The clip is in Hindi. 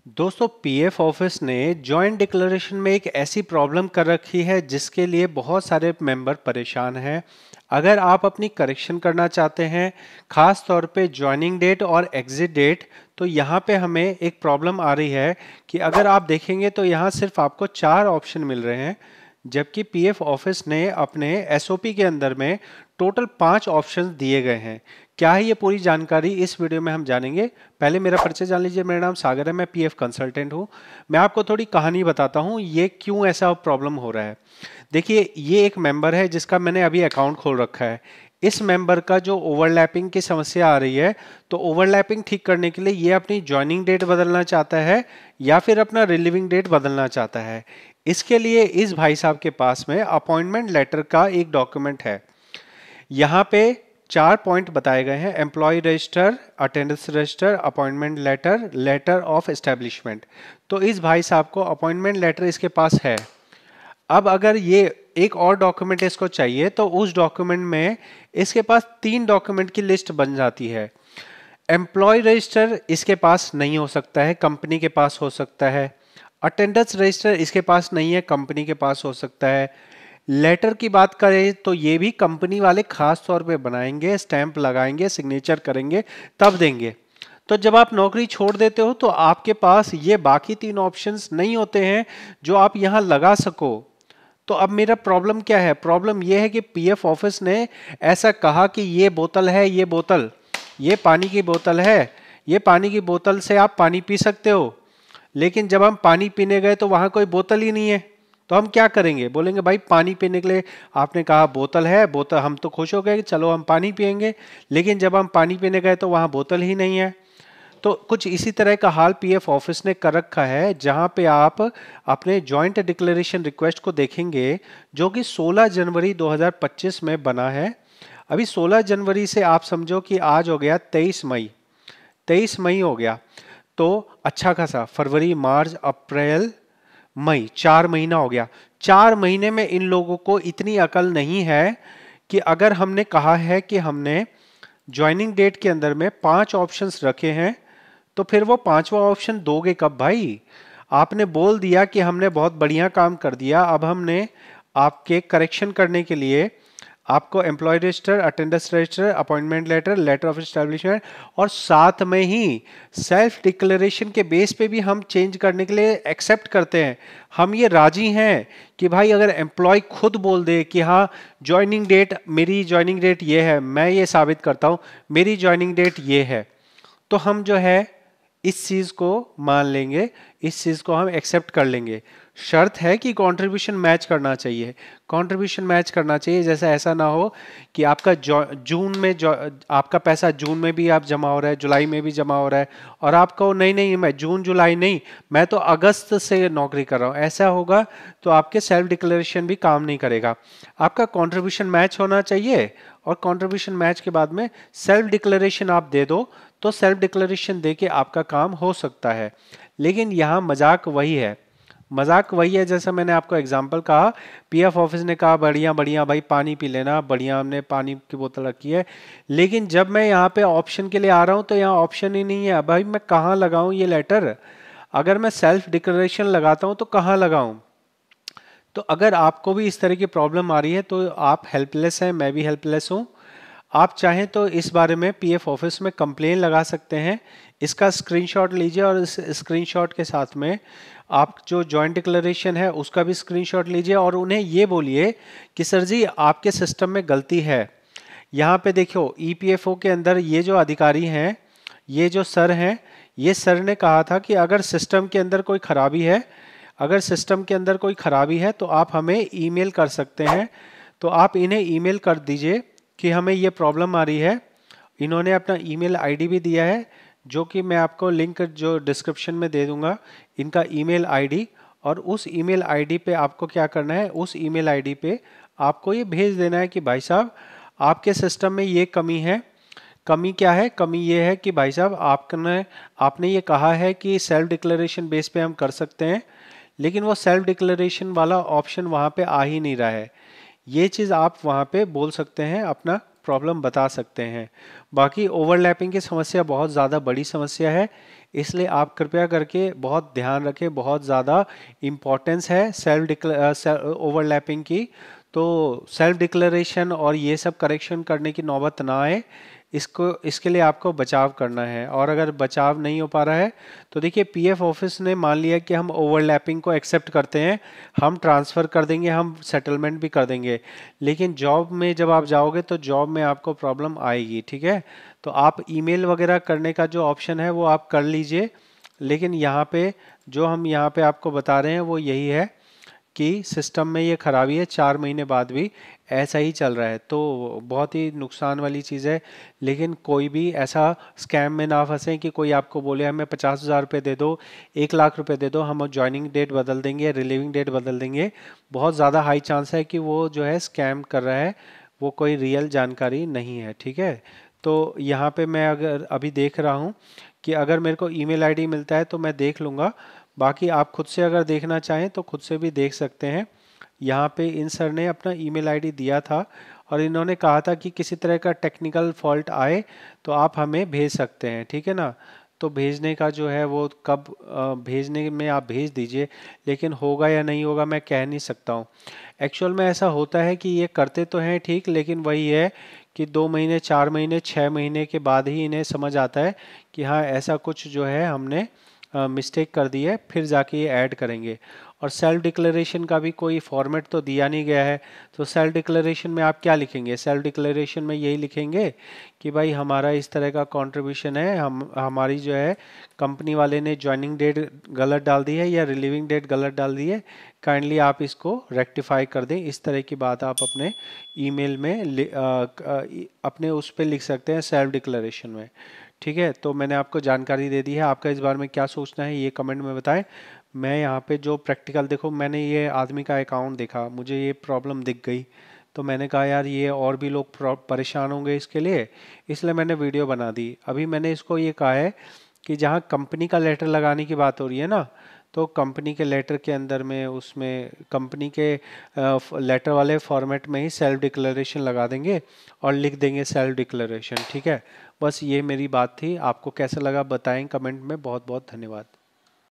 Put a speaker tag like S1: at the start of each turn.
S1: दोस्तों पीएफ ऑफिस ने जॉइंट डिक्लेरेशन में एक ऐसी प्रॉब्लम कर रखी है जिसके लिए बहुत सारे मेंबर परेशान हैं। अगर आप अपनी करेक्शन करना चाहते हैं, खास तौर पे ज्वाइनिंग डेट और एग्जिट डेट, तो यहाँ पे हमें एक प्रॉब्लम आ रही है कि अगर आप देखेंगे तो यहाँ सिर्फ आपको 4 ऑप्शन मिल रहे हैं, जबकि पीएफ ऑफिस ने अपने एसओपी के अंदर में टोटल 5 ऑप्शंस दिए गए हैं। क्या है ये पूरी जानकारी इस वीडियो में हम जानेंगे। पहले मेरा परिचय जान लीजिए। मेरा नाम सागर है, मैं पीएफ कंसल्टेंट हूँ। मैं आपको थोड़ी कहानी बताता हूँ ये क्यों ऐसा प्रॉब्लम हो रहा है। देखिए, ये एक मेंबर है जिसका मैंने अभी अकाउंट खोल रखा है। इस मेंबर का जो ओवरलैपिंग की समस्या आ रही है, तो ओवरलैपिंग ठीक करने के लिए ये अपनी ज्वाइनिंग डेट बदलना चाहता है या फिर अपना रिलीविंग डेट बदलना चाहता है। इसके लिए इस भाई साहब के पास में अपॉइंटमेंट लेटर का एक डॉक्यूमेंट है। यहाँ पे 4 पॉइंट बताए गए हैं: employ register, attendance register, appointment letter, letter of establishment. तो इस भाई साहब को अपॉइंटमेंट लेटर इसके पास है। अब अगर ये एक और डॉक्यूमेंट इसको चाहिए तो उस डॉक्यूमेंट में इसके पास 3 डॉक्यूमेंट की लिस्ट बन जाती है। एम्प्लॉय रजिस्टर इसके पास नहीं हो सकता है, कंपनी के पास हो सकता है। अटेंडेंस रजिस्टर इसके पास नहीं है, कंपनी के पास हो सकता है। लेटर की बात करें तो ये भी कंपनी वाले खास तौर पे बनाएंगे, स्टैंप लगाएंगे, सिग्नेचर करेंगे, तब देंगे। तो जब आप नौकरी छोड़ देते हो तो आपके पास ये बाकी 3 ऑप्शंस नहीं होते हैं जो आप यहाँ लगा सको। तो अब मेरा प्रॉब्लम क्या है? प्रॉब्लम ये है कि पीएफ ऑफिस ने ऐसा कहा कि ये बोतल है, ये बोतल, ये पानी की बोतल है, ये पानी की बोतल से आप पानी पी सकते हो। लेकिन जब हम पानी पीने गए तो वहां कोई बोतल ही नहीं है। तो हम क्या करेंगे? बोलेंगे भाई पानी पीने के लिए आपने कहा बोतल है, बोतल, हम तो खुश हो गए कि चलो हम पानी पियेंगे। लेकिन जब हम पानी पीने गए तो वहां बोतल ही नहीं है। तो कुछ इसी तरह का हाल पीएफ ऑफिस ने कर रखा है, जहां पे आप अपने जॉइंट डिक्लेरेशन रिक्वेस्ट को देखेंगे जो कि 16 जनवरी 2025 में बना है। अभी 16 जनवरी से आप समझो कि आज हो गया 23 मई, 23 मई हो गया। तो अच्छा खासा फरवरी, मार्च, अप्रैल, मई, 4 महीना हो गया। 4 महीने में इन लोगों को इतनी अकल नहीं है कि अगर हमने कहा है कि हमने ज्वाइनिंग डेट के अंदर में 5 ऑप्शंस रखे हैं, तो फिर वो 5वां ऑप्शन दोगे कब भाई? आपने बोल दिया कि हमने बहुत बढ़िया काम कर दिया, अब हमने आपके करेक्शन करने के लिए आपको employ register, attendance register, appointment letter, letter of establishment और साथ में ही सेल्फ डिक्लेरेशन के बेस पे भी हम चेंज करने के लिए एक्सेप्ट करते हैं। हम ये राजी हैं कि भाई अगर एम्प्लॉय खुद बोल दे कि हाँ ज्वाइनिंग डेट, मेरी ज्वाइनिंग डेट ये है, मैं ये साबित करता हूँ मेरी ज्वाइनिंग डेट ये है, तो हम जो है इस चीज को मान लेंगे, इस चीज को हम एक्सेप्ट कर लेंगे। शर्त है कि कंट्रीब्यूशन मैच करना चाहिए, कंट्रीब्यूशन मैच करना चाहिए। जैसा ऐसा ना हो कि आपका जून में आपका पैसा जून में भी आप जमा हो रहा है, जुलाई में भी जमा हो रहा है, और आपको नहीं नहीं मैं जून जुलाई नहीं, मैं तो अगस्त से नौकरी कर रहा हूँ, ऐसा होगा तो आपके सेल्फ डिक्लेरेशन भी काम नहीं करेगा। आपका कंट्रीब्यूशन मैच होना चाहिए, और कंट्रीब्यूशन मैच के बाद में सेल्फ डिक्लेरेशन आप दे दो, तो सेल्फ डिक्लेरेशन देके आपका काम हो सकता है। लेकिन यहाँ मजाक वही है, मजाक वही है जैसा मैंने आपको एग्जांपल कहा। पीएफ ऑफिस ने कहा बढ़िया बढ़िया भाई पानी पी लेना, बढ़िया, हमने पानी की बोतल रखी है। लेकिन जब मैं यहाँ पे ऑप्शन के लिए आ रहा हूँ तो यहाँ ऑप्शन ही नहीं है। भाई मैं कहाँ लगाऊं ये लेटर? अगर मैं सेल्फ डिक्लेरेशन लगाता हूँ तो कहाँ लगाऊं? तो अगर आपको भी इस तरह की प्रॉब्लम आ रही है तो आप हेल्पलेस हैं, मैं भी हेल्पलेस हूँ। आप चाहें तो इस बारे में पीएफ ऑफिस में कंप्लेन लगा सकते हैं। इसका स्क्रीनशॉट लीजिए और इस स्क्रीनशॉट के साथ में आप जो जॉइंट डिक्लेरेशन है उसका भी स्क्रीनशॉट लीजिए और उन्हें ये बोलिए कि सर जी आपके सिस्टम में गलती है। यहाँ पे देखो ईपीएफओ के अंदर ये जो अधिकारी हैं, ये जो सर हैं, ये सर ने कहा था कि अगर सिस्टम के अंदर कोई खराबी है, अगर सिस्टम के अंदर कोई खराबी है तो आप हमें ईमेल कर सकते हैं। तो आप इन्हें ईमेल कर दीजिए कि हमें ये प्रॉब्लम आ रही है। इन्होंने अपना ईमेल आईडी भी दिया है, जो कि मैं आपको लिंक जो डिस्क्रिप्शन में दे दूंगा, इनका ईमेल आईडी। और उस ईमेल आईडी पे आपको क्या करना है, उस ईमेल आईडी पे आपको ये भेज देना है कि भाई साहब आपके सिस्टम में ये कमी है। कमी क्या है? कमी ये है कि भाई साहब आपने ये कहा है कि सेल्फ डिक्लेरेशन बेस पे हम कर सकते हैं, लेकिन वो सेल्फ डिक्लेरेशन वाला ऑप्शन वहाँ पे आ ही नहीं रहा है। ये चीज़ आप वहाँ पे बोल सकते हैं अपना प्रॉब्लम बता सकते हैं। बाकी ओवरलैपिंग की समस्या बहुत ज़्यादा बड़ी समस्या है, इसलिए आप कृपया करके बहुत ध्यान रखें, बहुत ज़्यादा इम्पोर्टेंस है ओवरलैपिंग की। तो सेल्फ डिक्लेरेशन और ये सब करेक्शन करने की नौबत ना आए, इसके लिए आपको बचाव करना है। और अगर बचाव नहीं हो पा रहा है तो देखिए, पीएफ ऑफिस ने मान लिया कि हम ओवरलैपिंग को एक्सेप्ट करते हैं, हम ट्रांसफ़र कर देंगे, हम सेटलमेंट भी कर देंगे, लेकिन जॉब में जब आप जाओगे तो जॉब में आपको प्रॉब्लम आएगी। ठीक है, तो आप ईमेल वगैरह करने का जो ऑप्शन है वो आप कर लीजिए, लेकिन यहाँ पे जो हम यहाँ पे आपको बता रहे हैं वो यही है कि सिस्टम में ये खराबी है, 4 महीने बाद भी ऐसा ही चल रहा है, तो बहुत ही नुकसान वाली चीज़ है। लेकिन कोई भी ऐसा स्कैम में ना फंसे कि कोई आपको बोले हमें 50,000 रुपये दे दो, 1 लाख रुपए दे दो, हम ज्वाइनिंग डेट बदल देंगे, रिलीविंग डेट बदल देंगे। बहुत ज़्यादा हाई चांस है कि वो जो है स्कैम कर रहा है, वो कोई रियल जानकारी नहीं है। ठीक है, तो यहाँ पे मैं अगर अभी देख रहा हूँ कि अगर मेरे को ईमेल आईडी मिलता है तो मैं देख लूँगा। बाकी आप खुद से अगर देखना चाहें तो खुद से भी देख सकते हैं। यहाँ पे इन सर ने अपना ईमेल आईडी दिया था और इन्होंने कहा था कि किसी तरह का टेक्निकल फॉल्ट आए तो आप हमें भेज सकते हैं। ठीक है ना, तो भेजने का जो है वो कब भेजने में आप भेज दीजिए, लेकिन होगा या नहीं होगा मैं कह नहीं सकता हूँ। एक्चुअल में ऐसा होता है कि ये करते तो हैं ठीक, लेकिन वही है कि 2 महीने, 4 महीने, 6 महीने के बाद ही इन्हें समझ आता है कि हाँ ऐसा कुछ जो है हमने मिस्टेक कर दी है, फिर जाके ये ऐड करेंगे। और सेल्फ डिक्लेरेशन का भी कोई फॉर्मेट तो दिया नहीं गया है, तो सेल्फ डिक्लेरेशन में आप क्या लिखेंगे? सेल्फ डिक्लेरेशन में यही लिखेंगे कि भाई हमारा इस तरह का कंट्रीब्यूशन है, हमारी जो है कंपनी वाले ने ज्वाइनिंग डेट गलत डाल दी है या रिलीविंग डेट गलत डाल दी है, काइंडली आप इसको रेक्टिफाई कर दें। इस तरह की बात आप अपने ईमेल में अपने उस पर लिख सकते हैं, सेल्फ डिक्लेरेशन में। ठीक है, तो मैंने आपको जानकारी दे दी है। आपका इस बारे में क्या सोचना है ये कमेंट में बताएं। मैं यहाँ पे जो प्रैक्टिकल, देखो मैंने ये आदमी का अकाउंट देखा, मुझे ये प्रॉब्लम दिख गई, तो मैंने कहा यार ये और भी लोग परेशान होंगे इसके लिए, इसलिए मैंने वीडियो बना दी। अभी मैंने इसको ये कहा है कि जहाँ कंपनी का लेटर लगाने की बात हो रही है ना, तो कंपनी के लेटर के अंदर में, उसमें कंपनी के लेटर वाले फॉर्मेट में ही सेल्फ डिक्लेरेशन लगा देंगे और लिख देंगे सेल्फ डिक्लेरेशन। ठीक है, बस ये मेरी बात थी। आपको कैसा लगा बताएं कमेंट में। बहुत बहुत धन्यवाद।